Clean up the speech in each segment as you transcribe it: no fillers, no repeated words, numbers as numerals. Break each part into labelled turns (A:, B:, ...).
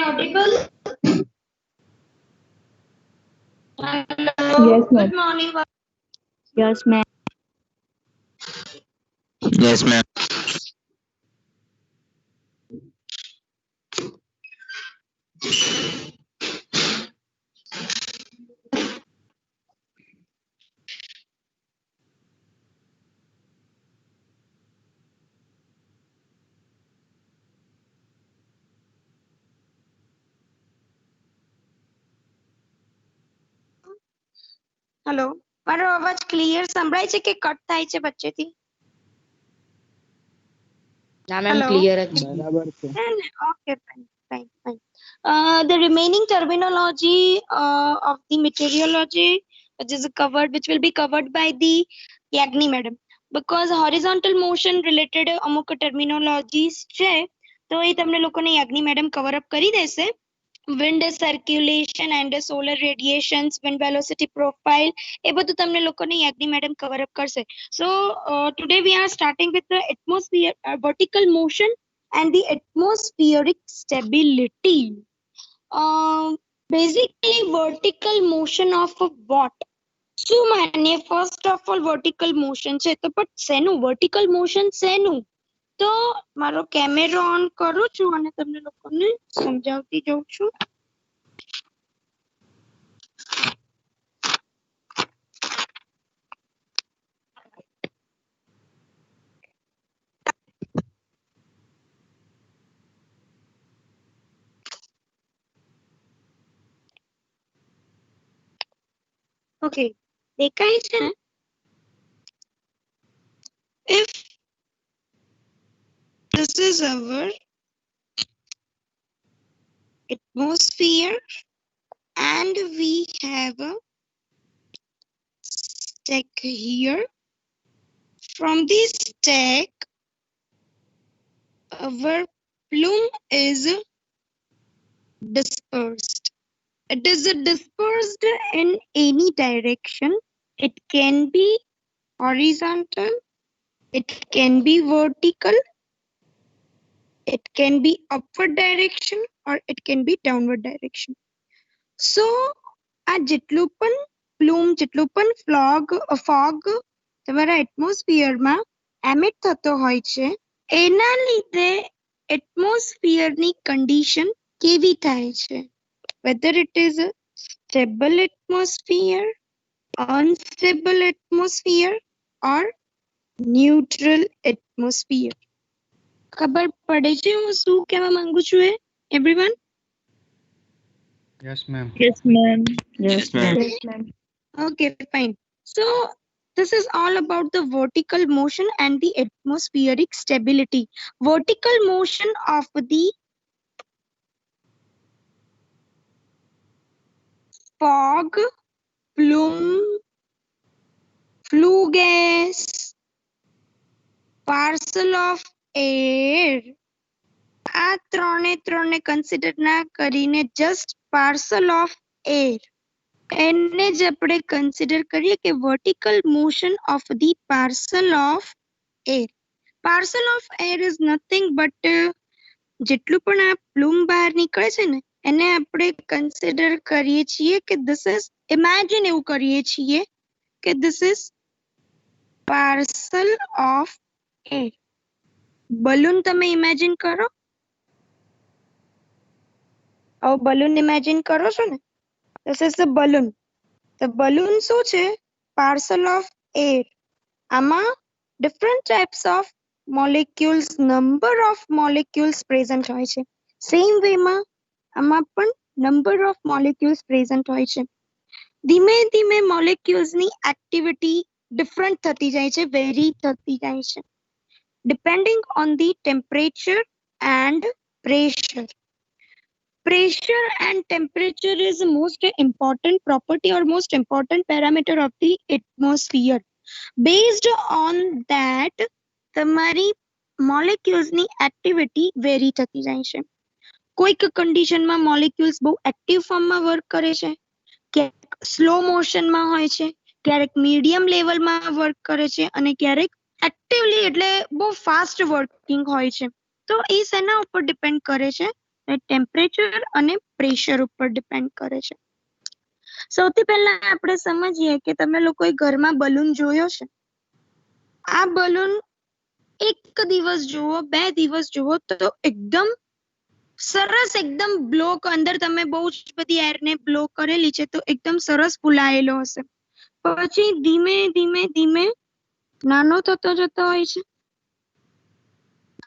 A: I audible? Hello.
B: Yes, ma'am.
A: Good morning.
B: Yes, ma'am.
C: Yes, ma'am.
A: Hello, મારો અવાજ clear સંભળાય છે કે કટ થાય છે વચ્ચેથી?
D: ના મેમ
A: Hello.
D: ક્લિયર જ છે.
C: બરાબર છે.
A: Okay, fine. The remaining terminology of the meteorology, which will be covered by the Yagni madam, because horizontal motion related અમુક terminologies છે, તો એ તમને લોકોને યાજ્ઞી મેડમ કવર અપ કરી દેશે. Wind circulation and solar radiations, wind velocity profile, એ બધું તમને લોકોને યાજ્ઞી મેડમ કવર અપ કરશે. So today we are starting with the atmosphere, vertical motion and the atmospheric stability. Basically vertical motion of what? શું માનીએ? First of all vertical motion છે, તો પણ શેનું વર્ટિકલ મોશન શેનું? તો મારો કેમેરો ઓન કરું છું અને તમને લોકોને સમજાવતી જાઉં છું. ઓકે, દેખાય છે? If this is our atmosphere and we have a stack here, from this stack our plume is dispersed. It is dispersed in any direction. It can be horizontal, it can be vertical, it can be upward direction or it can be downward direction. So આ જેટલું પણ plume, જેટલું પણ fog તમારા એટમોસ્ફિયરમાં emit થતો હોય છે, એના લીધે એટમોસ્ફિયરની કન્ડિશન કેવી થાય છે? Whether it is a stable atmosphere, unstable atmosphere or neutral atmosphere. ખબર પડે છે હું શું કહેવા માંગુ છું એ? Everyone?
C: Yes, ma'am.
B: Yes, ma'am.
C: Yes, ma'am.
B: Yes, ma'am.
A: Okay, fine. So this is all about the vertical motion and the atmospheric stability. Vertical motion of the fog, plume, flue gas, parcel of air. આ ત્રણે consider ના કરીને just parcel of air, એને જ આપણે consider કરીએ કે vertical motion of the parcel of air. Parcel of air is nothing but જેટલું પણ આ પ્લૂમ બહાર નીકળે છે ને, એને આપણે કન્સિડર કરીએ છીએ કે this is, imagine એવું કરીએ છીએ કે this is parcel of air. Balloon તમે ઇમેજિન કરો, બલૂન ઇમેજિન કરો છો ને? This is the balloon. The balloon શું છે? Parcel of air. આમાં different types of molecules, number of molecules present હોય છે. Same way માં આમાં પણ number of molecules present હોય છે. ધીમે ધીમે molecules ની activity different થતી જાય છે, vary થતી જાય છે, depending on the temperature and pressure. Pressure and temperature is the most important property or most important parameter of the atmosphere. Based on that, તમારી molecules ની activity vary થતી જાય છે. કોઈક condition માં molecules બહુ active form માં work કરે છે, ક્યારેક slow motion માં હોય છે, ક્યારેક medium level માં work કરે છે અને ક્યારેક actively એટલે બહુ fast working હોય છે. તો એ શેના ઉપર depend કરે છે? ટેમ્પરેચર અને પ્રેશર ઉપર ડિપેન્ડ કરે છે. સૌથી પહેલા આપણે સમજીએ કે તમે લોકોએ ઘરમાં બલૂન જોયો છે. આ બલૂન એક દિવસ જુઓ, 2 દિવસ જુઓ તો એકદમ સરસ, એકદમ બ્લો, અંદર તમે બહુ જ બધી એરને બ્લો કરેલી છે તો એકદમ સરસ ફૂલાયેલો હશે. પછી ધીમે ધીમે ધીમે નાનો થતો જતો હોય છે.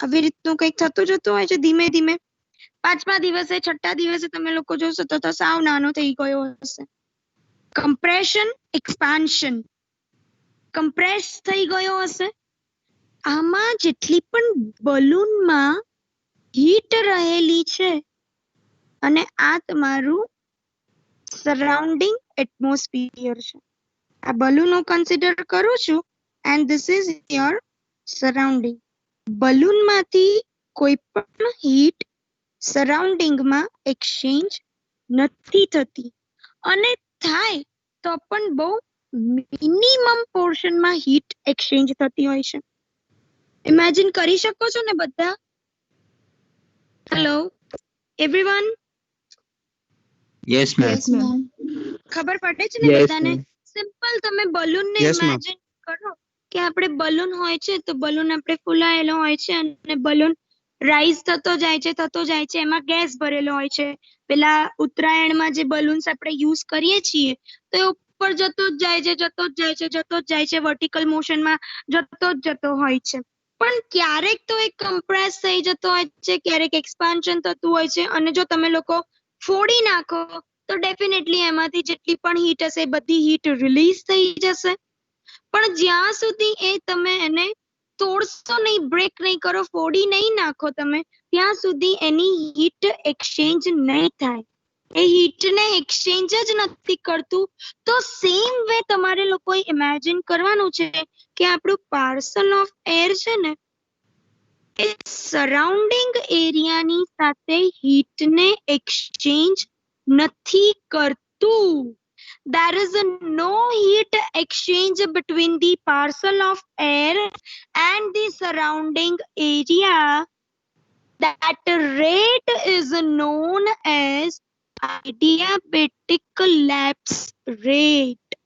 A: આવી રીતનું કંઈક થતું જતું હોય છે ધીમે ધીમે. 5મા દિવસે, 6ઠા દિવસે તમે લોકો જોશો તો સાવ નાનો થઈ ગયો હશે. Compression, expansion. કમ્પ્રેસ થઈ ગયો હશે. આમાં જેટલી પણ બલૂનમાં હીટ રહેલી છે અને આ તમારું સરાઉન્ડિંગ એટમોસ્ફિયર છે. આ બલૂન હું કન્સિડર કરું છું and this is your surrounding. બલૂનમાંથી કોઈ પણ હીટ સરાઉન્ડિંગમાં એક્સચેન્જ નથી થતી, અને થાય તો પણ બહુ મિનિમમ પોર્શનમાં હીટ એક્સચેન્જ થતી હોય છે. ઇમેજિન કરી શકો છો ને બધા? Hello everyone?
C: Yes, ma'am.
B: Yes, ma'am.
A: ખબર પડે છે ને
C: Yes,
A: બધાને?
C: ma'am.
A: સિમ્પલ તમે બલૂન ને
C: Yes, ma'am.
A: ઇમેજિન કરો કે આપણે બલૂન હોય છે તો બલૂન આપણે ફૂલાયેલો હોય છે અને બલૂન રાઈઝ થતો જાય છે, એમાં ગેસ ભરેલો હોય છે. પેલા ઉત્તરાયણમાં જે બલૂન્સ આપણે યુઝ કરીએ છીએ તો એ ઉપર જતો જ જાય છે, વર્ટિકલ મોશનમાં જતો હોય છે. પણ ક્યારેક તો એ કમ્પ્રેસ થઈ જતો હોય છે, ક્યારેક એક્સપાન્શન થતું હોય છે, અને જો તમે લોકો ફોડી નાખો તો ડેફિનેટલી એમાંથી જેટલી પણ હીટ હશે એ બધી હીટ રિલીઝ થઈ જશે. પણ જ્યાં સુધી એ તમે એને તોડશો નહીં, બ્રેક નહીં કરો, ફોડી નહીં નાખો તમે, ત્યાં સુધી એની હીટ એક્સચેન્જ નહીં થાય. એ હીટને એક્સચેન્જ જ નથી કરતું. તો સેમ વે તમારે લોકોએ ઇમેજિન કરવાનું છે કે આપણું પાર્સલ ઓફ એર છે ને એ સરાઉન્ડિંગ એરિયાની સાથે હીટને એક્સચેન્જ નથી કરતું. There is no heat exchange between the parcel of air and the surrounding area. That rate is known as adiabatic lapse rate.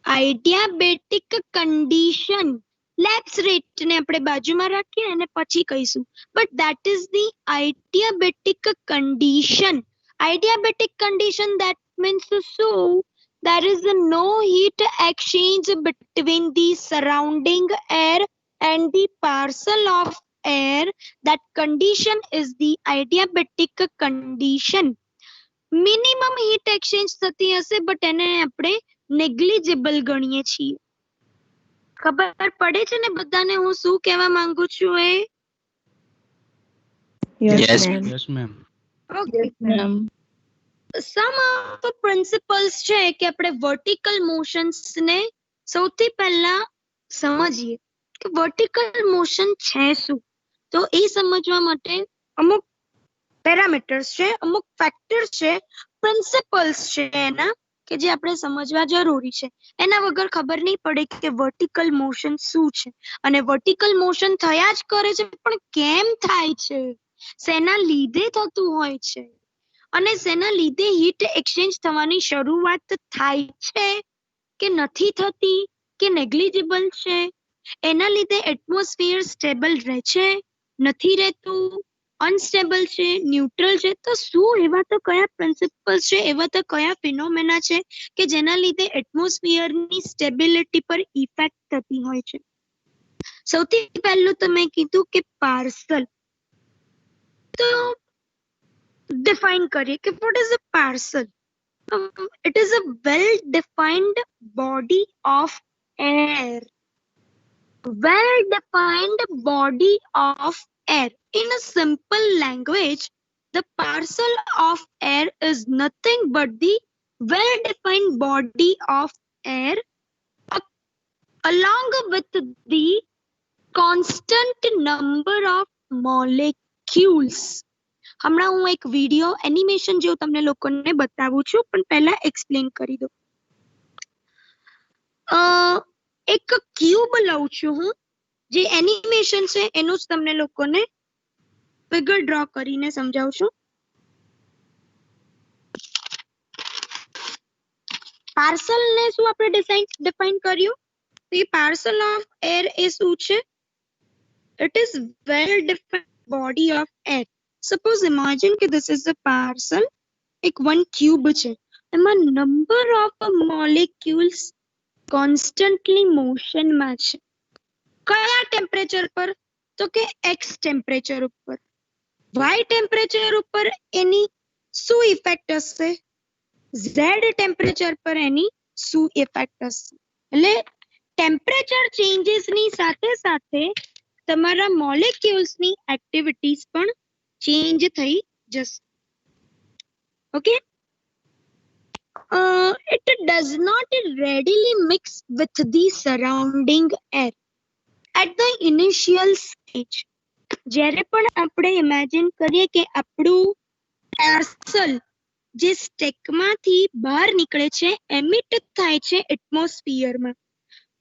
A: Adiabatic condition. Lapse rate ને આપણે બાજુમાં રાખીએ અને પછી કહીશું. But that is the adiabatic condition. Adiabatic condition that means શું? There is no heat exchange between the surrounding air and the parcel of air. That condition is the adiabatic condition. Minimum heat exchange થતી હશે but એને આપણે નેગ્લિજેબલ ગણીએ છીએ. ખબર પડે છે ને બધાને હું શું કહેવા માંગુ છું એ?
C: Yes,
B: ma'am.
C: yes, ma'am.
A: Okay.
B: Yes, ma'am.
A: Some of principles છે કે આપણે વર્ટિકલ મોશન્સ ને સૌથી પહેલા સમજીએ કે વર્ટિકલ મોશન છે શું. તો એ સમજવા માટે અમુક પેરામીટર્સ છે, અમુક ફેક્ટર્સ છે, પ્રિન્સિપલ્સ છે એના કે જે આપણે સમજવા જરૂરી છે. એના વગર ખબર નહીં પડે કે વર્ટિકલ મોશન શું છે. અને વર્ટિકલ મોશન થયા જ કરે છે પણ કેમ થાય છે, શેના લીધે થતું હોય છે, અને શેના લીધે હીટ એક્સચેન્જ થવાની શરૂઆત થાય છે કે નથી થતી, કે નેગ્લિજેબલ છે, એના લીધે એટમોસ્ફિયર સ્ટેબલ રહે છે, નથી રહેતું, અનસ્ટેબલ છે, ન્યુટ્રલ છે. તો શું એવા તો કયા પ્રિન્સિપલ્સ છે, એવા તો કયા ફિનોમેના છે કે જેના લીધે એટમોસ્ફિયરની સ્ટેબિલિટી પર ઇફેક્ટ થતી હોય છે. સૌથી પહેલું તો મેં કીધું કે પાર્સલ. તો ડિફાઇન કરીએ કે what is a parcel. It is a well-defined body of air. Well-defined body of air. In a simple language, the parcel of air is nothing but the well-defined body of air along with the constant number of molecules. હમણાં હું એક video animation જેવું તમને લોકોને બતાવું છું, પણ પહેલા એક્સપ્લેન કરી દઉં. એક ક્યુબ લઉં છું હું, જે એનિમેશન છે એનું જ તમને લોકોને ફિગર ડ્રો કરીને સમજાવું છું. પાર્સલ ને શું આપણે ડિફાઇન કર્યું? તો એ પાર્સલ ઓફ એર એ શું છે? It is well defined body of air. Suppose imagine કે this is a parcel. એક one cube છે, એમાં number of molecules constantly motion માં છે. કયા ટેમ્પરેચર પર? તો કે x ટેમ્પરેચર ઉપર. y ટેમ્પરેચર ઉપર એની શું ઇફેક્ટ હશે? z ટેમ્પરેચર પર એની શું ઇફેક્ટ હશે? એટલે ટેમ્પરેચર ચેન્જીસ ની સાથે સાથે તમારા મોલેક્યુલ્સ ની એક્ટિવિટીઝ પણ ચેન્જ થઈ જશે. Okay, it does not readily mix with the surrounding air at the initial stage. જ્યારે પણ આપણે ઇમેજિન કરીએ કે આપણું પાર્સલ જે સ્ટેકમાંથી બહાર નીકળે છે, એમિટ થાય છે એટમોસ્ફિયરમાં,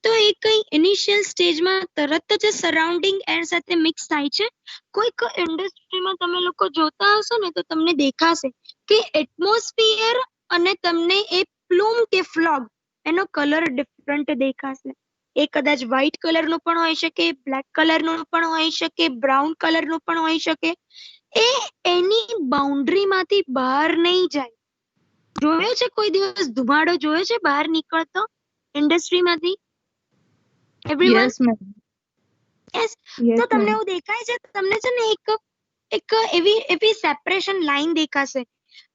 A: તો એ કઈ ઇનિશિયલ સ્ટેજમાં તરત જ સરાઉન્ડિંગ એર સાથે મિક્સ થાય છે. કોઈક ઇન્ડસ્ટ્રીમાં તમે લોકો જોતા હશો ને તો તમને દેખાશે કે એટમોસ્ફિયર અને તમને એ પ્લૂમ કે ફ્લોગ એનો કલર ડિફરન્ટ દેખાશે. એ કદાચ વ્હાઇટ કલરનું પણ હોઈ શકે, બ્લેક કલરનું પણ હોઈ શકે, બ્રાઉન કલરનું પણ હોઈ શકે. એ એની બાઉન્ડ્રીમાંથી બહાર નહીં જાય. જોયો છે કોઈ દિવસ ધુમાડો જોયો છે બહાર નીકળતો ઇન્ડસ્ટ્રીમાંથી? Everyone?
B: Yes, ma'am.
A: Yes.
B: Yes,
A: તો તમને
B: ma'am.
A: એવું દેખાય છે, તમને છે ને એક એવી સેપરેશન લાઈન દેખાશે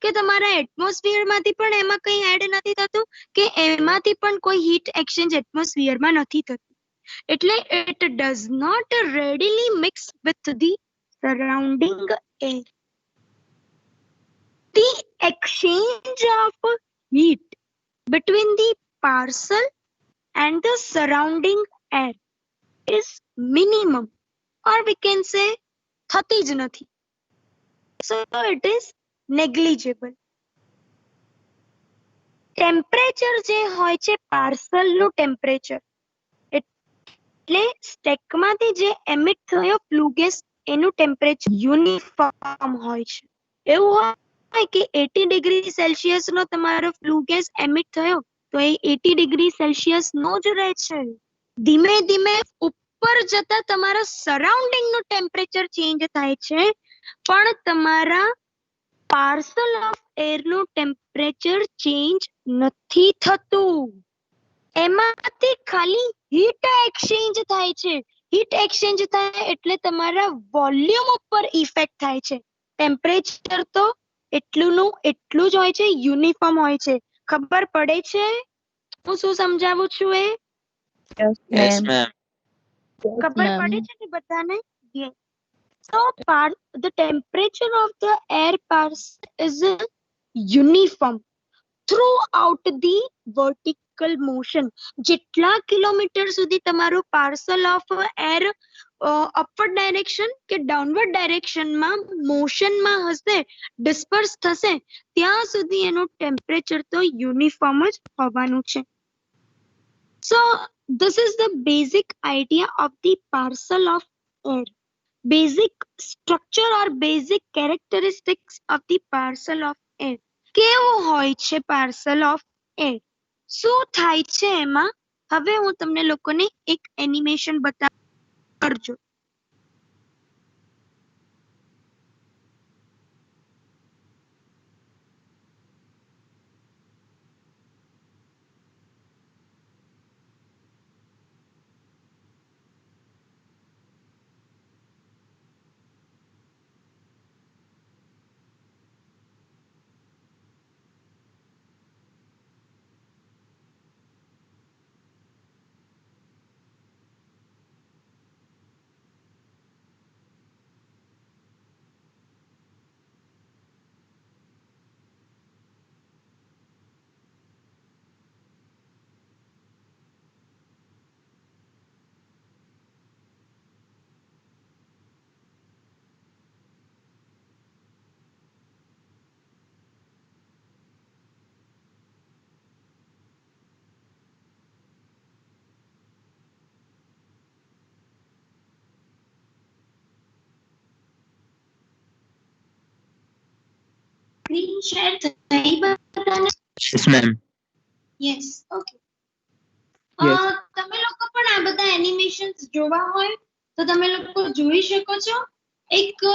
A: કે તમારા એટમોસ્ફિયરમાંથી પણ એમાં કંઈ એડ નથી થતું કે એમાંથી પણ કોઈ હીટ એક્સચેન્જ એટમોસ્ફિયરમાં નથી થતું. એટલે it does not readily mix with the surrounding air. The exchange of heat between the parcel and the surrounding air is minimum, or we can say થતી જ નથી. So it is negligible. Temperature જે હોય છે પાર્સલનું temperature, એટલે સ્ટેકમાંથી જે emit થયો ફ્લુ ગેસ એનું ટેમ્પરેચર યુનિફોર્મ હોય છે. એવું હોય કે 80 ડિગ્રી સેલ્સિયસનો તમારો ફ્લુ ગેસ એમિટ થયો તો એ 80 ડિગ્રી સેલ્સિયસનો જ રહે છે. ધીમે ધીમે ઉપર જતા તમારા સરાઉન્ડિંગનું ટેમ્પરેચર ચેન્જ થાય છે, પણ તમારા પાર્સલ ઓફ એરનું ટેમ્પરેચર ચેન્જ નથી થતું. એમાંથી ખાલી હીટ એક્સચેન્જ થાય છે. હીટ એક્સચેન્જ થાય એટલે તમારા વોલ્યુમ ઉપર ઇફેક્ટ થાય છે. ટેમ્પરેચર તો એટલુંનું એટલું જ હોય છે, યુનિફોર્મ હોય છે. ખબર પડે છે હું શું સમજાવું છું એ?
B: Yes,
C: Yes,
B: ma'am.
C: ma'am.
B: Yes,
A: ખબર
B: ma'am.
A: પડે છે ને બધાને? Yes. So the temperature of the air parcel is uniform throughout the vertical motion. જેટલા કિલોમીટર સુધી તમારું parcel of air upward direction કે ડાઉનવર્ડ ડાયરેક્શનમાં મોશનમાં હશે, ડિસ્પર્સ થશે, ત્યાં સુધી એનું ટેમ્પરેચર તો યુનિફોર્મ જ હોવાનું છે. So this is the basic idea of the parcel of air. Basic structure or basic characteristics of the parcel of air. કેવું હોય છે પાર્સલ ઓફ એર? શું થાય છે એમાં? હવે હું તમને લોકોને એક એનિમેશન કરજો. સ્ક્રીન શેર થઈ બધાને?
C: Yes, ma'am.
A: Yes, okay.
B: Yes.
A: તમે લોકો પણ આ બધા એનિમેશન્સ જોવા હોય તો તમે લોકો જોઈ શકો છો. એક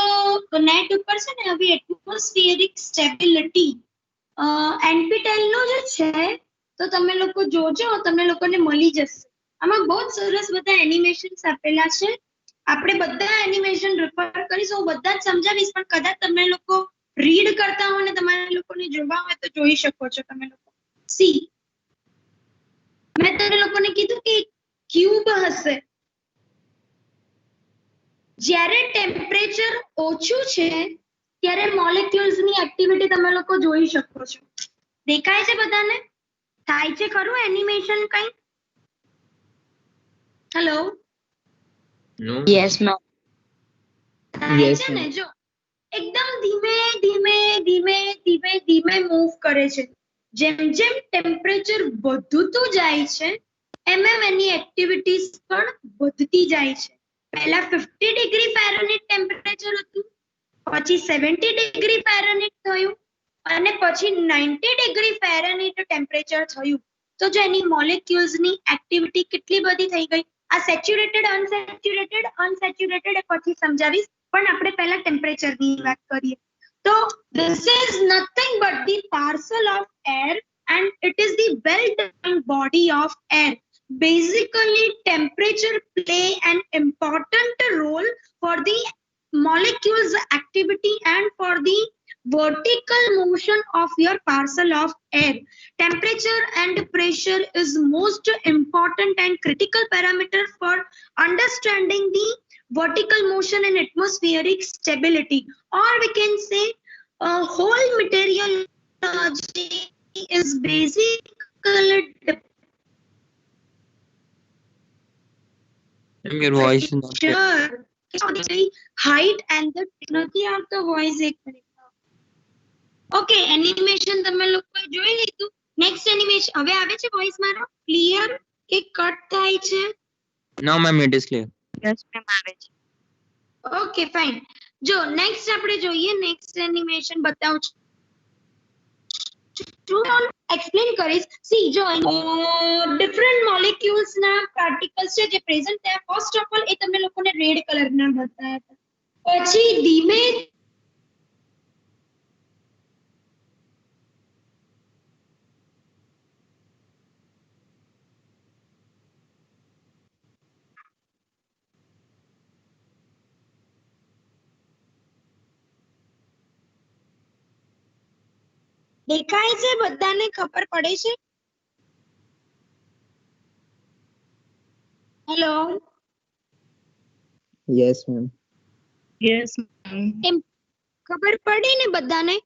A: નેટ ઉપર છે ને હવે એટમોસ્ફિયરિક સ્ટેબિલિટી NPTEL નો જ છે, તો તમે લોકો જોજો, તમને લોકોને મળી જશે. આમાં બહુ જ સરસ બધા એનિમેશન્સ આપેલા છે. આપણે બધા એનિમેશન રેફર કરીશું, હું બધા જ સમજાવીશ, પણ કદાચ તમે લોકો રીડ કરતા હોય ને તમારે લોકોને જોવા હોય તો જોઈ શકો છો તમે લોકો. સી, મેં તમને લોકોને કીધું કે ક્યુબ હશે. જ્યારે ટેમ્પરેચર ઓછું છે ત્યારે મોલેક્યુલ્સ ની એક્ટિવિટી તમે લોકો જોઈ શકો છો. દેખાય છે બધાને? થાય છે ખરું એનિમેશન કઈ? Hello,
C: No.
B: Yes, ma'am.
A: થાય
B: Yes,
A: છે ને?
B: ma'am.
A: જો એકદમ ધીમે ધીમે ધીમે ધીમે ધીમે મૂવ કરે છે. જેમ જેમ ટેમ્પરેચર વધતું જાય છે એમ એમ એની એક્ટિવિટીઝ પણ વધતી જાય છે. પહેલા 50 ડિગ્રી ફેરનહીટ ટેમ્પરેચર હતું, પછી 70 ડિગ્રી ફેરનહીટ થયું, અને પછી 90 ડિગ્રી ફેરનહીટ ટેમ્પરેચર થયું. તો જો એની મોલેક્યુલ્સ ની એક્ટિવિટી કેટલી બધી થઈ ગઈ. આ સેચ્યુરેટેડ અનસેચ્યુરેટેડ પછી સમજાવીશ, પણ આપણે પહેલા ટેમ્પરેચર ની વાત કરીએ. તો this is nothing but the parcel of air and it is the well defined body of air. Basically temperature play an important role for the molecules activity and for the vertical motion of your parcel of air. Temperature and pressure is most important and critical parameter for understanding the vertical motion and atmospheric stability, or we can say whole meteorology is basically
C: Ma'am, your voice is not clear.
A: temperature, height and the નથી આવતો voice. એક minute. Okay, animation તમે લોકોએ જોઈ લીધું. Next animation હવે આવે છે વોઇસ મારો ક્લિયર કે કટ થાય છે?
C: No, ma'am, it is clear.
B: Yes, ma'am. આવે છે.
A: Okay fine. જો નેક્સ્ટ આપણે જોઈએ, નેક્સ્ટ એનિમેશન બતાવું છું. એક્સપ્લેન કરીશ. સી, જો ડિફરન્ટ મોલેક્યુલ્સ ના પાર્ટિકલ્સ છે જે પ્રેઝન્ટ થયા. ફર્સ્ટ ઓફ ઓલ એ તમને લોકોને રેડ કલર ના બતાવ્યા હતા. પછી ધીમે દેખાય છે? બધાને ખબર પડે છે? Hello,
B: Yes, ma'am. Yes, ma'am.
A: ખબર પડી ને બધાને?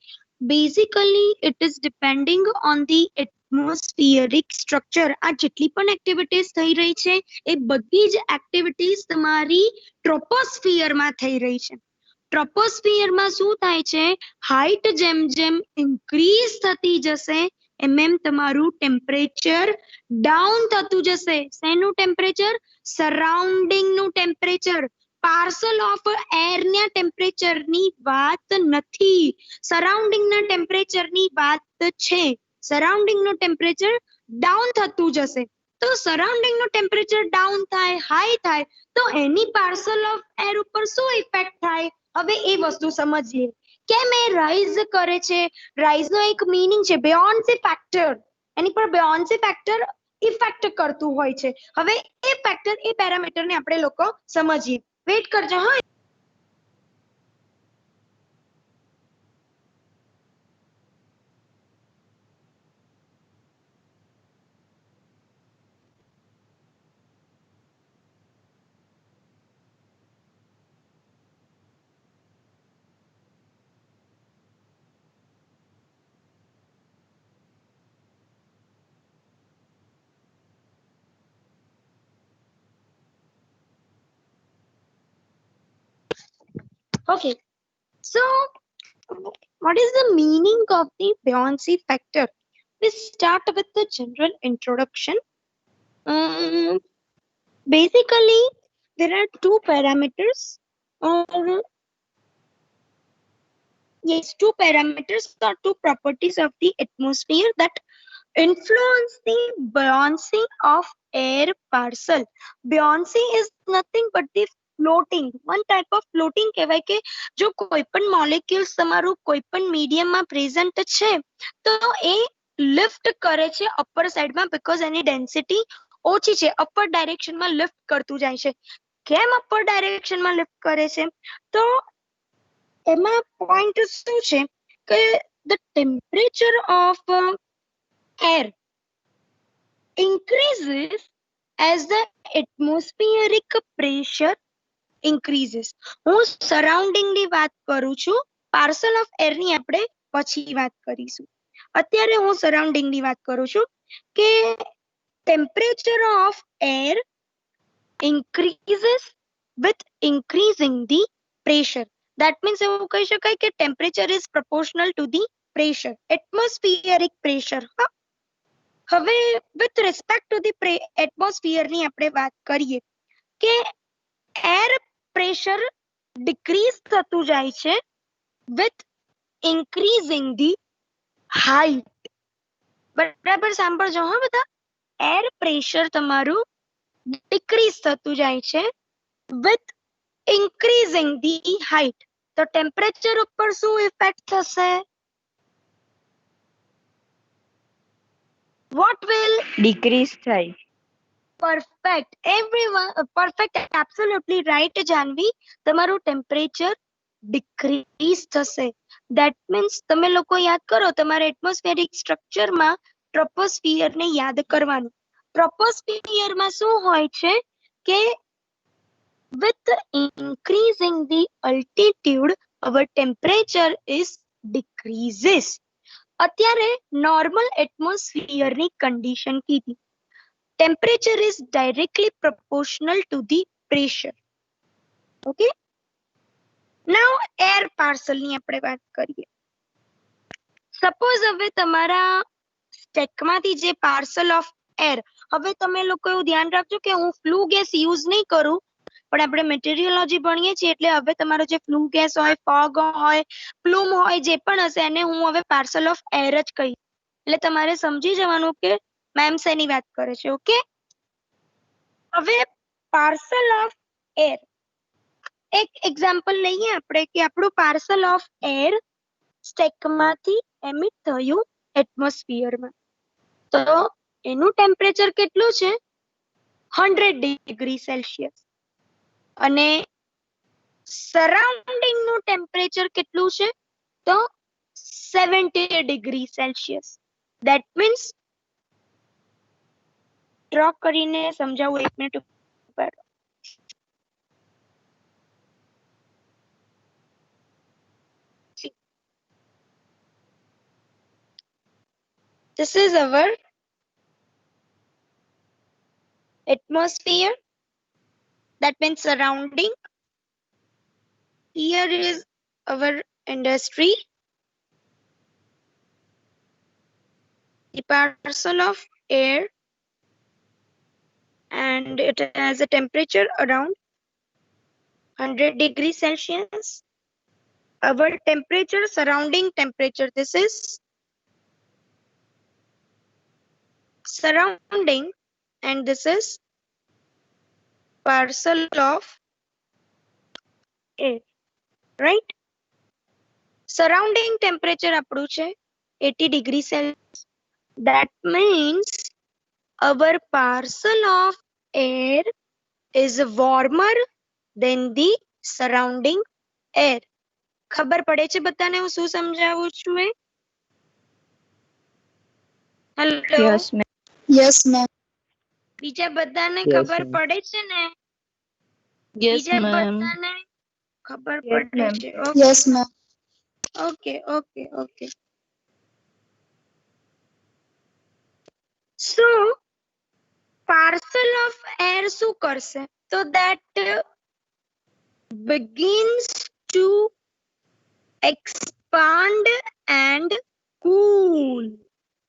A: Basically it is depending on the atmospheric structure. આ જેટલી પણ એક્ટિવિટીઝ થઈ રહી છે એ બધી જ એક્ટિવિટીઝ તમારી ટ્રોપોસ્ફિયરમાં થઈ રહી છે. ટ્રોપોસ્ફિયરમાં શું થાય છે? હાઈટ જેમ જેમ ઇન્ક્રીઝ થતી જશે એમ એમ તમારું ટેમ્પરેચર ડાઉન થતું જશે. શેનું ટેમ્પરેચર? સરાઉન્ડિંગ નું ટેમ્પરેચર. પાર્સલ ઓફ એર ના ટેમ્પરેચર ની વાત નથી, સરાઉન્ડિંગ ના ટેમ્પરેચર ની વાત છે. સરાઉન્ડિંગ નું ટેમ્પરેચર ડાઉન થતું જશે. તો સરાઉન્ડિંગ નું ટેમ્પરેચર ડાઉન થાય, હાઈ થાય, તો એની પાર્સલ ઓફ એર ઉપર શું ઇફેક્ટ થાય? હવે એ વસ્તુ સમજીએ. કેમ એ રાઇઝ કરે છે? રાઇઝ નો એક મીનિંગ છે બેયોન્સી ફેક્ટર. એની પર બેયોન્સી ફેક્ટર ઇફેક્ટ કરતું હોય છે. હવે એ ફેક્ટર, એ પેરામીટર ને આપણે લોકો સમજીએ. વેઇટ કરજો હા. Okay, so what is the meaning of the buoyancy factor? We start with the general introduction. Basically, there are two parameters, or Yes, two parameters or two properties of the atmosphere that influence the buoyancy of air parcel. Buoyancy is nothing but the floating, one type of floating કહેવાય કે જો કોઈ પણ molecules તમારું કોઈ પણ medium માં present છે તો એ lift કરે છે upper side માં because એની density ઓછી છે, upper direction માં lift કરતું જાય છે. કેમ upper direction માં lift કરે છે? તો એમાં point શું છે કે the temperature of air increases as the atmospheric pressure increases. હું સરાઉન્ડિંગ ની વાત કરું છું, પાર્સલ ઓફ એર ની આપણે પછી વાત કરીશું. અત્યારે હું સરાઉન્ડિંગ ની વાત કરું છું કે temperature of air increases with increasing the pressure. That means એવું કહી શકાય કે temperature is proportional to the pressure, atmospheric pressure. હવે with respect to the atmosphere ની આપણે વાત કરીએ કે air pressure decrease થતું જાય છે with increasing the height. બરાબર સાંભળજો હા બધા, air pressure તમારું decrease થતું જાય છે with increasing the height. તો temperature ઉપર શું effect થશે? What will
B: decrease થાય.
A: perfect? Everyone perfect, absolutely right Janvi, તમારું temperature decrease થશે. That means તમે લોકો યાદ કરો તમારા atmospheric structure માં troposphere ને યાદ કરવાનું. troposphere માં શું હોય છે કે with increasing the altitude our temperature is decreases. અત્યારે normal atmosphere ની condition કીધી. Temperature is directly proportional to the pressure. Okay. Now air parcel ની આપણે વાત કરીએ. Suppose હવે તમારા stack માંથી જે parcel of air, હવે તમે લોકો એવું ધ્યાન રાખજો કે હું flue gas use નહીં કરું, પણ આપણે મેટેરિયોલોજી ભણીએ છીએ એટલે હવે તમારો જે flue gas હોય, fog હોય, plume હોય, જે પણ હશે એને હું હવે parcel of air જ કહીશ. એટલે તમારે સમજી જવાનું કે મેમ શેની વાત કરે છે. ઓકે, હવે parcel of air એક એક્ઝામ્પલ લઈએ આપણે કે આપણું પાર્સલ ઓફ એર સ્ટેકમાંથી એમિટ થયું એટમોસ્ફિયરમાં, તો એનું ટેમ્પરેચર કેટલું છે? 100 ડિગ્રી સેલ્સિયસ. અને સરાઉન્ડિંગ નું ટેમ્પરેચર કેટલું છે? તો 70 degree Celsius. That means draw કરીને સમજાવું, 1 મિનિટ ઉપર. This is our atmosphere, that means surrounding. Here is our industry, the parcel of air, and it has a temperature around 100 degrees Celsius. Our temperature, surrounding temperature, this is surrounding and this is parcel of air, right? Surrounding temperature આપણું છે 80 degrees Celsius. That means our parcel of air is warmer than the surrounding air. ખબર પડે છે બધાને હું શું સમજાવું છું? Hello,
B: Yes, ma'am.
D: Yes, ma'am.
A: બીજા બધાને
C: Yes,
A: ખબર
C: ma'am.
A: પડે છે ને?
B: Yes,
A: બીજા
B: ma'am.
A: બધાને ખબર
B: Yes,
A: પડે
B: ma'am.
A: છે?
D: Yes, ma'am.
A: Okay okay okay. So parcel of air શું કરશે? So that begins to expand and cool.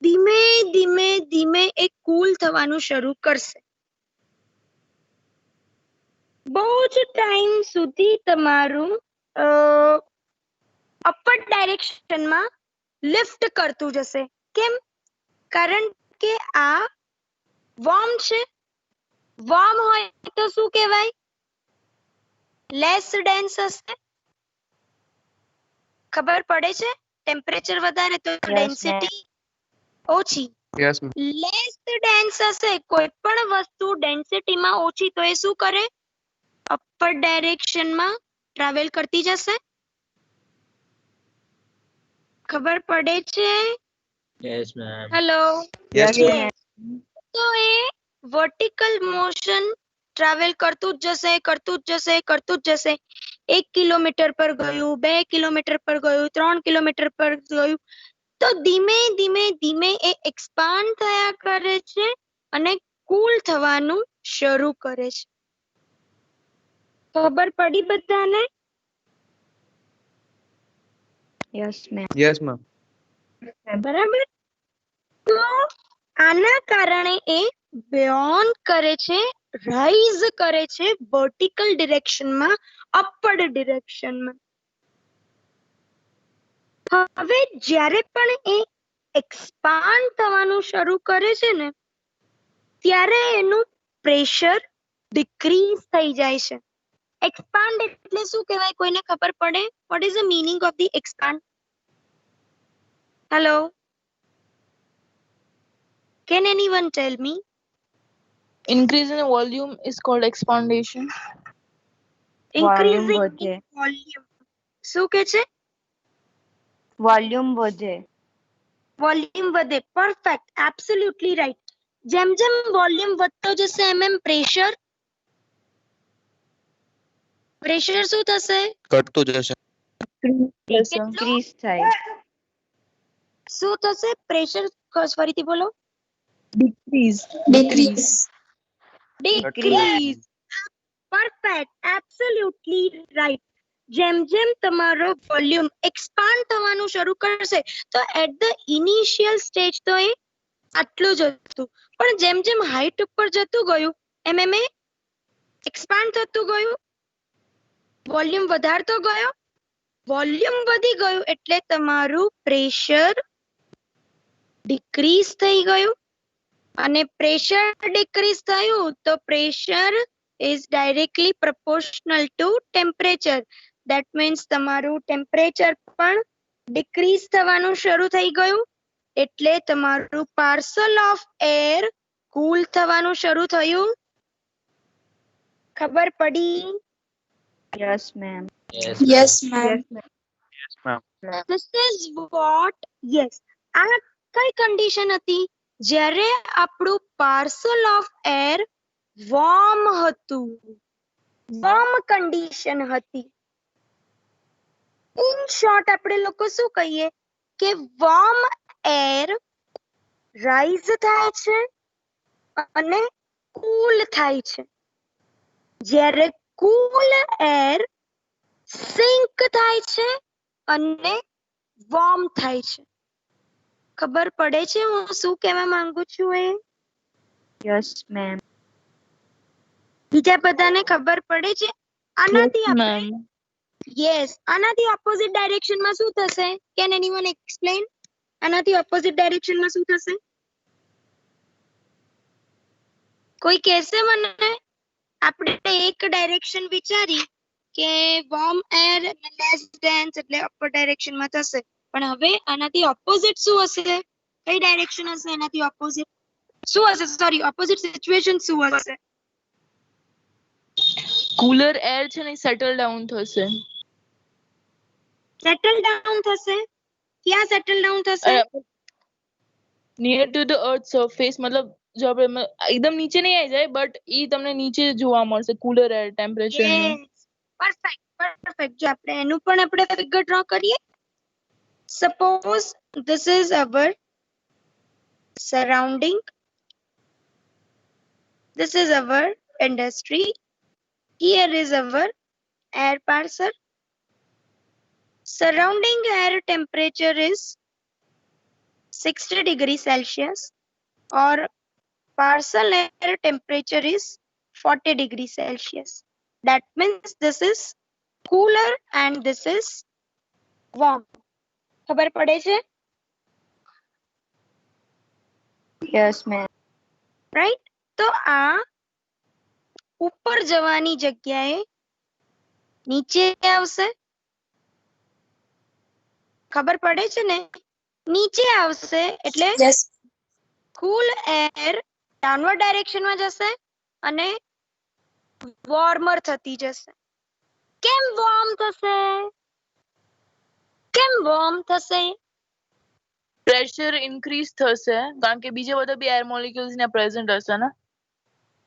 A: ધીમે ધીમે ધીમે એ કૂલ થવાનું શરૂ કરશે. બહુ જ ટાઈમ સુધી તમારું અપર ડાયરેક્શનમાં લિફ્ટ કરતું જશે. કેમ? કારણ કે આ વોર્મ છે. વોર્મ હોય તો શું કહેવાય? લેસ ડેન્સ હશે. ખબર પડે છે? ટેમ્પરેચર વધારે તો
B: Yes,
A: ડેન્સિટી ઓછી.
D: Yes, ma'am.
A: લેસ ડેન્સ હશે, કોઈ પણ વસ્તુ ડેન્સિટીમાં ઓછી તો એ શું કરે? અપર ડાયરેક્શનમાં ટ્રાવેલ કરતી જશે. ખબર પડે છે?
C: Yes, ma'am.
A: Hello.
D: Yes,
B: Yes,
D: ma'am.
B: ma'am.
A: તો એ વર્ટિકલ મોશન ટ્રાવેલ કરતું જ જશે, કરતું જ જશે, કરતું જ જશે. 1 કિલોમીટર પર ગયું, 2 કિલોમીટર પર ગયું, 3 કિલોમીટર પર ગયું. તો ધીમે ધીમે ધીમે એ એક્સપાન્ડ થયા કરે છે અને કૂલ થવાનું શરૂ કરે છે. ખબર પડી બધાને?
B: Yes, ma'am.
D: Yes, ma'am.
A: બરાબર. તો આના કારણે એ બયોન્ડ કરે છે, રાઇઝ કરે છે વર્ટિકલ ડિરેક્શનમાં, અપવર્ડ ડિરેક્શનમાં. હવે જ્યારે પણ એ એક્સપાન્ડ થવાનું શરૂ કરે છે ને, ત્યારે એનું પ્રેશર ડિક્રીઝ થઈ જાય છે. એક્સપાન્ડ એટલે શું કહેવાય? કોઈને ખબર પડે? What is the meaning of the expand? Hello, can anyone tell me?
E: Increase in volume is called expandation.
A: Increasing
B: વધે.
A: in volume. શું કે છે?
B: વોલ્યુમ વધે.
A: વોલ્યુમ વધે. Perfect, absolutely right. જેમ જેમ વોલ્યુમ વધતો જશે એમ પ્રેશર શું થશે?
D: ઘટતું જશે.
E: Yes, sir.
A: કેટલું?
B: ઇન્ક્રીઝ થાય.
A: શું થશે? પ્રેશર ફરીથી બોલો.
E: Decrease.
A: Decrease.
B: Decrease.
A: Perfect, absolutely right. જેમ જેમ તમારો વોલ્યુમ એક્સપાન્ડ થવાનું શરૂ કરશે તો એટ ધ ઇનિશિયલ સ્ટેજ તો એ આટલું જ હતું, પણ જેમ જેમ હાઈટ ઉપર જતું ગયું એમ એમ એક્સપાન્ડ થતું ગયું, વોલ્યુમ વધારતો ગયો. વોલ્યુમ વધી ગયું એટલે તમારું પ્રેશર ડિક્રીઝ થઈ ગયું, અને પ્રેશર ડિક્રીઝ થયું તો pressure is directly proportional to temperature. That means તમારું ટેમ્પરેચર પણ ડિક્રીઝ થવાનું શરૂ થઈ ગયું, એટલે તમારું પાર્સલ ઓફ એર કૂલ થવાનું શરૂ થયું. ખબર પડી?
B: Yes, ma'am.
C: Yes,
F: Yes,
C: ma'am.
F: ma'am.
D: Yes, ma'am.
A: This is what, yes. આ કઈ કન્ડિશન હતી? જ્યારે આપણું પાર્સલ ઓફ એર વોર્મ હતું, વોર્મ કન્ડિશન હતી. ઇન શોર્ટ આપણે લોકો શું કહીએ કે વોર્મ એર રાઇઝ થાય છે અને કૂલ થાય છે, જ્યારે કૂલ એર સિંક થાય છે અને વોર્મ થાય છે. ખબર પડે છે હું શું કહેવા માંગુ છું? એ
B: Yes, ma'am.
A: બીજા બધાને ખબર પડે છે? આનાથી
E: Yes,
A: આપણે
E: ma'am.
A: યસ, આનાથી ઓપોઝિટ ડાયરેક્શનમાં શું થશે? Can anyone explain? આનાથી ઓપોઝિટ ડાયરેક્શનમાં શું થશે? કોઈ કહેશે મને? આપણે એક ડાયરેક્શન વિચારી કે વોર્મ એર લેસ ડેન્સ એટલે અપર ડાયરેક્શનમાં થશે, પણ હવે આનાથી ઓપોઝિટ શું હશે? કઈ ડાયરેક્શન હશે એનાથી ઓપોઝિટ? શું હશે? સોરી, ઓપોઝિટ સિચ્યુએશન શું હશે?
E: Cooler air છે ને settle down થશે.
A: સેટલ ડાઉન થશે. ક્યાં સેટલ ડાઉન થશે?
E: Near to the earth surface, मतलब જો આપણે એકદમ નીચે નહીં આવી જાય, બટ ઈ તમને નીચે જોવા મળશે cooler air temperature નું.
A: Perfect, perfect. જો આપણે એનું પણ આપણે ફિગર ડ્રો કરીએ. Suppose this is our surrounding, this is our industry, here is our air parcel. Surrounding air temperature is 60 degrees Celsius or parcel air temperature is 40 degrees Celsius. That means this is cooler and this is warm. ખબર પડે છે?
B: Yes, ma'am.
A: Right? તો આ ઉપર જવાની જગ્યાએ નીચે આવશે. ખબર પડે છે ને? નીચે આવશે એટલે
F: Yes.
A: કુલ એર ડાઉનવર્ડ ડાયરેક્શનમાં જશે અને વોર્મર થતી જશે. કેમ વોર્મ થશે? કેમ વોર્મ થશે?
E: પ્રેશર ઇન્ક્રીઝ થશે કારણ કે બીજા બધા બી એર મોલિક્યુલ્સ ને પ્રેઝન્ટ હશે ને.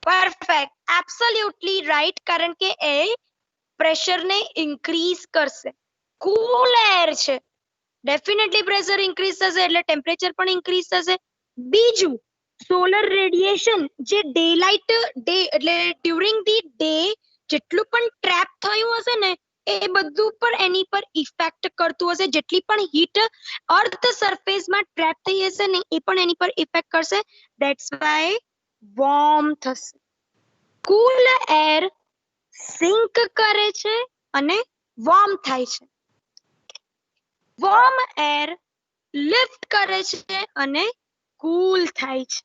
A: Perfect, absolutely right. કારણ કે એ પ્રેશરને ઇન્ક્રીઝ કરશે. કુલ એર છે, ડેફિનેટલી પ્રેશર ઇન્ક્રીઝ થશે એટલે ટેમ્પરેચર પણ ઇન્ક્રીઝ થશે. બીજું, સોલર રેડિયેશન જે ડેલાઇટ ડે એટલે ડ્યુરિંગ ધી ડે જેટલું પણ ટ્રેપ થયું હશે ને એ બધું પર એની પર ઇફેક્ટ કરતું હશે. જેટલી પણ હીટ અર્થ સરફેસમાં ટ્રેપ થઈ હશે ને એ પણ એની પર ઇફેક્ટ કરશે. ધેટ્સ વાય વોર્મ થશે. કુલ એર સિંક કરે છે અને વોર્મ થાય છે. વોર્મ એર લિફ્ટ કરે છે અને કૂલ થાય છે.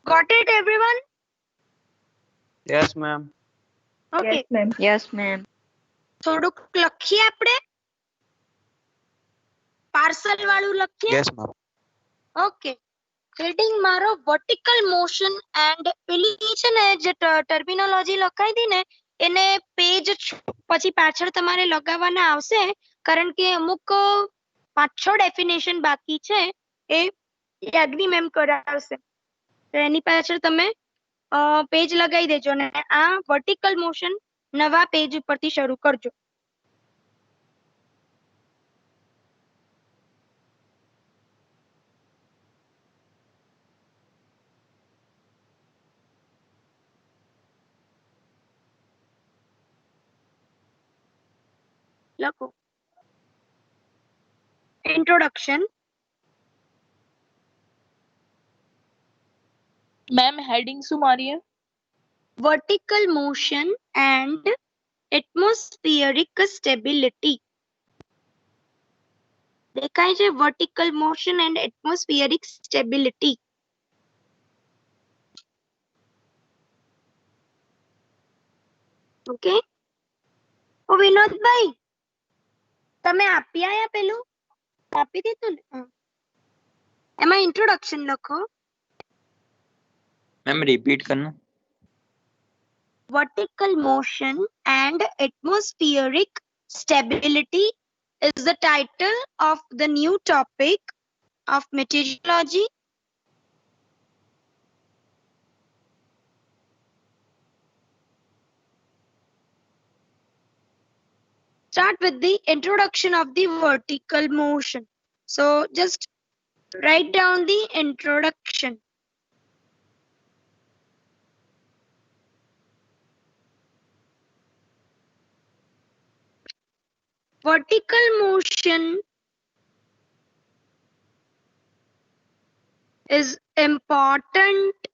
A: Got it everyone?
D: Yes, ma'am.
A: Okay,
B: Yes, ma'am. Yes, ma'am.
A: થોડુંક લખીએ આપણે. પાર્સલ વાળું લખીએ.
D: Yes, ma'am.
A: ઓકે, હેડિંગ મારો વર્ટિકલ મોશન એન્ડ પેલી છે ને જે ટર્મિનોલોજી લખાઈ હતી ને એને પેજ પછી પાછળ તમારે લગાવવાના આવશે કારણ કે અમુક 5-6 ડેફિનેશન બાકી છે એ યાજ્ઞી મેમ કરાવશે. તો એની પાછળ તમે પેજ લગાવી દેજો અને આ વર્ટિકલ મોશન નવા પેજ ઉપરથી શરૂ કરજો. લખો. ઇન્ટ્રોડક્શન.
E: મેમ હેડિંગ શું મારીએ?
A: Vertical motion and atmospheric stability. દેખાય છે? Vertical motion and atmospheric stability. Okay. ઓ વિનોદભાઈ, તમે આપી આયા પેલું? આપી દીધું ને? એમાં ઇન્ટ્રોડક્શન લખો.
C: मैम रिपीट करना.
A: Vertical motion and atmospheric stability is the title of the new topic of meteorology. Start with the introduction of the vertical motion. So just write down the introduction. Vertical motion is important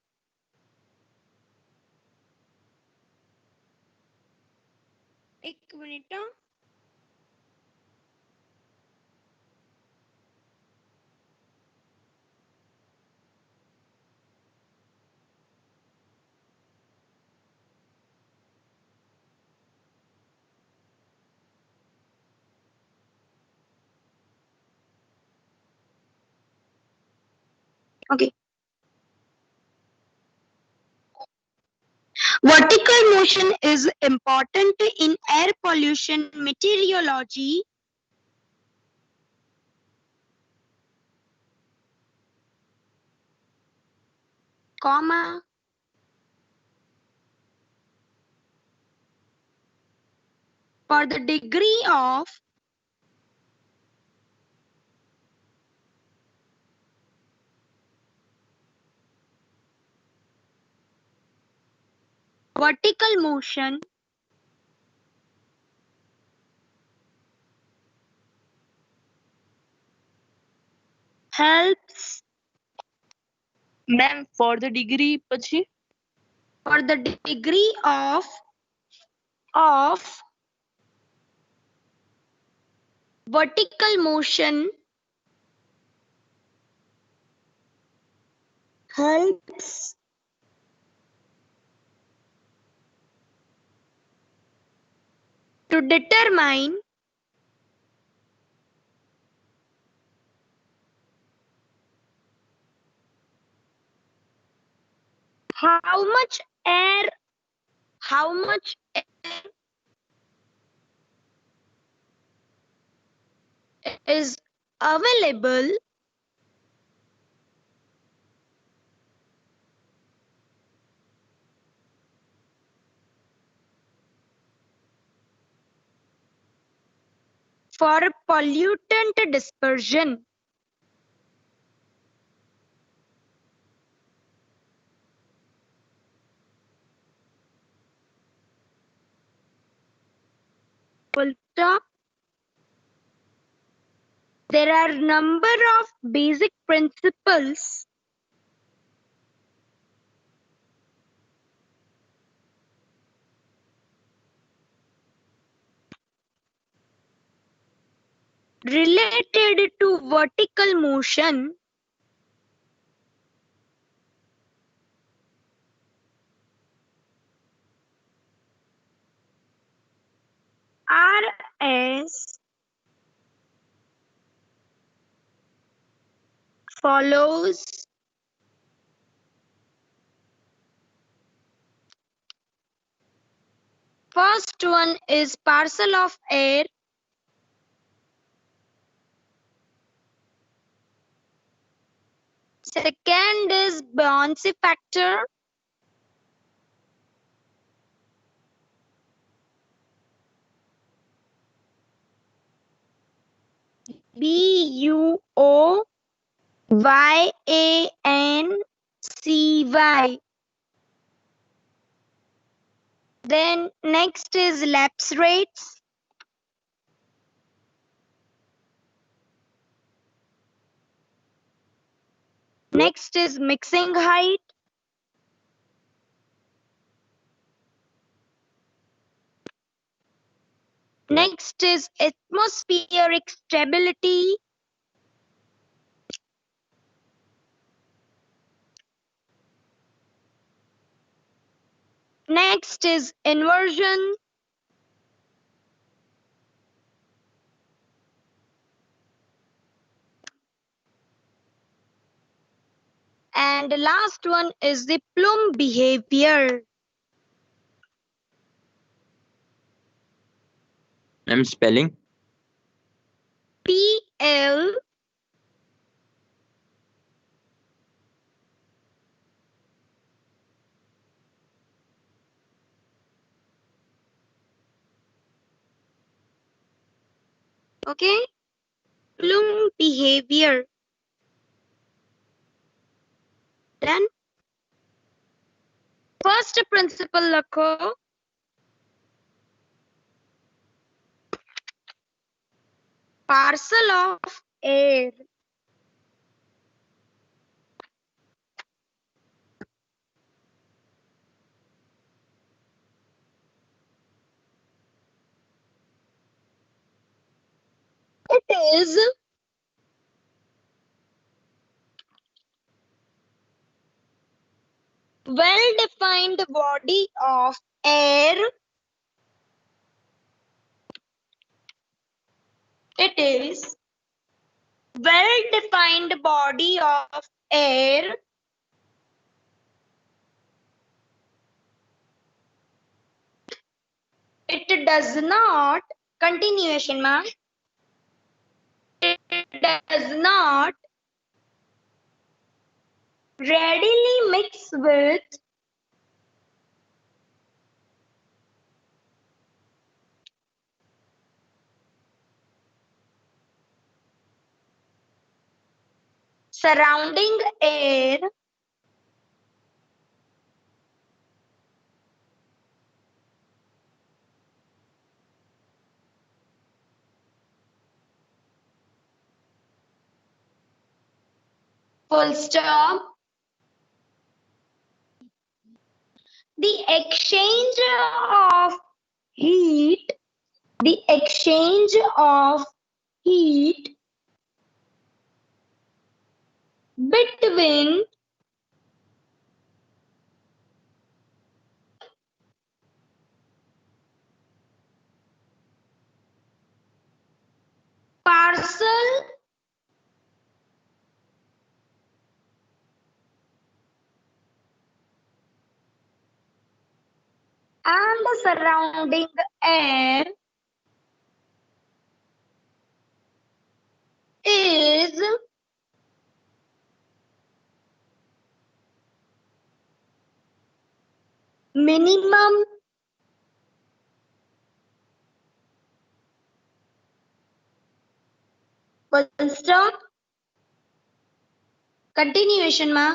A: एक minute. Okay. Vertical motion is important in air pollution meteorology, comma, for the degree of vertical motion helps
E: ma'am for the degree પછી
A: for the degree of vertical motion helps to determine how much air is available for pollutant dispersion. Full stop. There are number of basic principles related to vertical motion are as follows. First one is parcel of air. Second is buoyancy factor. Buoyancy. Then next is lapse rates. Next is mixing height. Next is atmospheric stability. Next is inversion. And the last one is the plume behavior.
C: Ma'am, spelling?
A: PL okay, plume behavior. Then first principle lakho. Parcel of air it is well-defined body of air. It is well-defined body of air it does not continuation ma'am. It does not readily mix with surrounding air full stop. The exchange of heat heat between parcel and the surrounding air is minimum full stop. Continuation ma,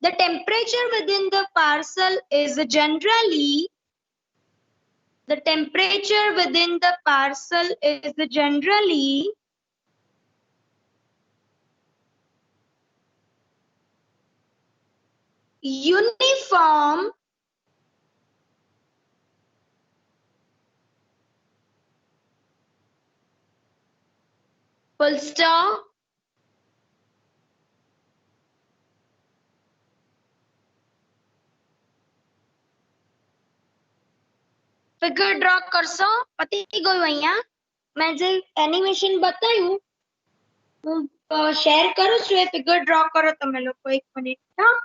A: the temperature within the parcel is generally uniform full stop. Figure draw કરશો પતી ગયું અહીંયા મેં જે animation બતાવ્યું હું share કરું છું એ ફિગર ડ્રો કરો તમે લોકો 1 મિનિટ હા.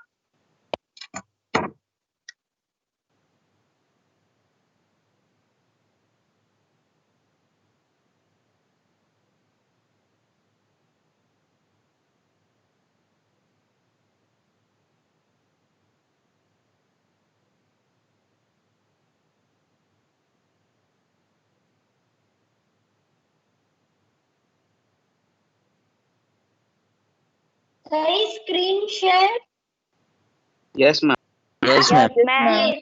A: થઈ screen share?
D: Yes, ma'am.
C: Yes, ma'am.
A: Yes.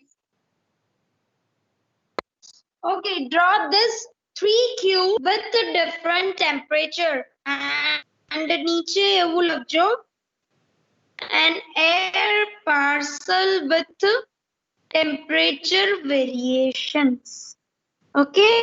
A: Okay, draw this 3 cube with a different temperature and નીચે એવું લખજો an air parcel with temperature variations. Okay.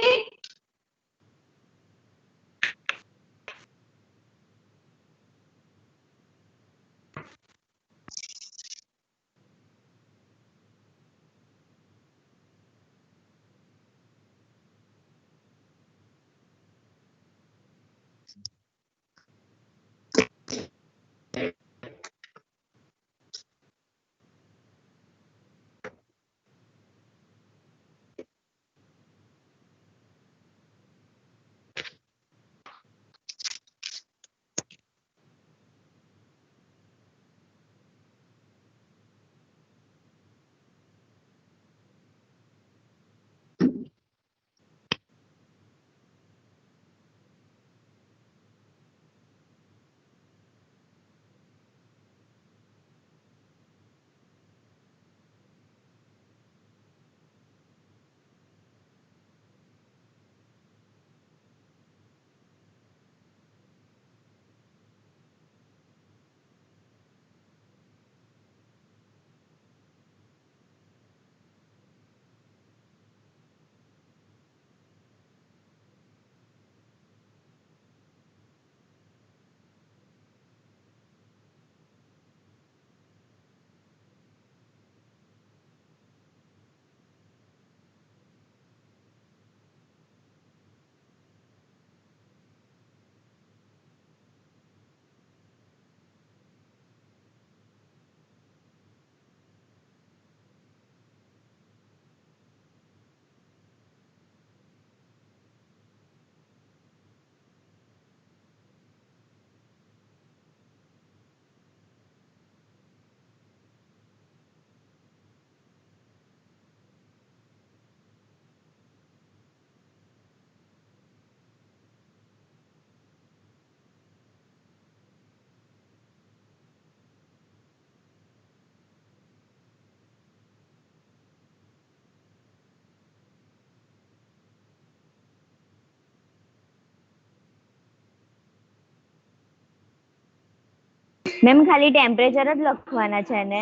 B: Ma'am ખાલી ટેમ્પરેચર જ લખવાના છે ને?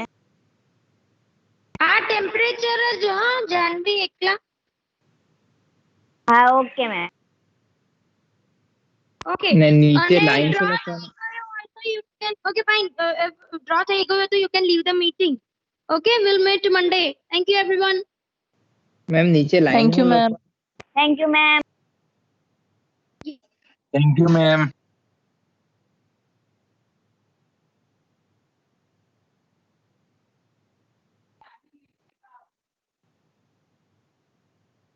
A: આ ટેમ્પરેચર જ હા જાનવી એકલા.
B: હા ઓકે મેમ.
A: Okay.
C: ને નીચે
A: અને
C: લાઈન
A: draw
C: શું
A: થઈ
C: લખવાનું?
A: ગયો હોય તો you can, okay fine, draw થઈ ગયો હોય તો you can leave the meeting. Okay, we'll meet Monday. Thank you everyone.
C: Ma'am નીચે લાઈન
E: Thank you,
C: શું
E: ma'am.
C: લખવાનું?
B: Thank you ma'am.
F: Thank you, ma'am.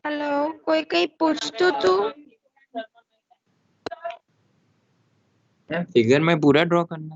A: Hello, કોઈ કઈ પૂછતું તું?
C: मैम फिगर में पूरा ड्रॉ करना?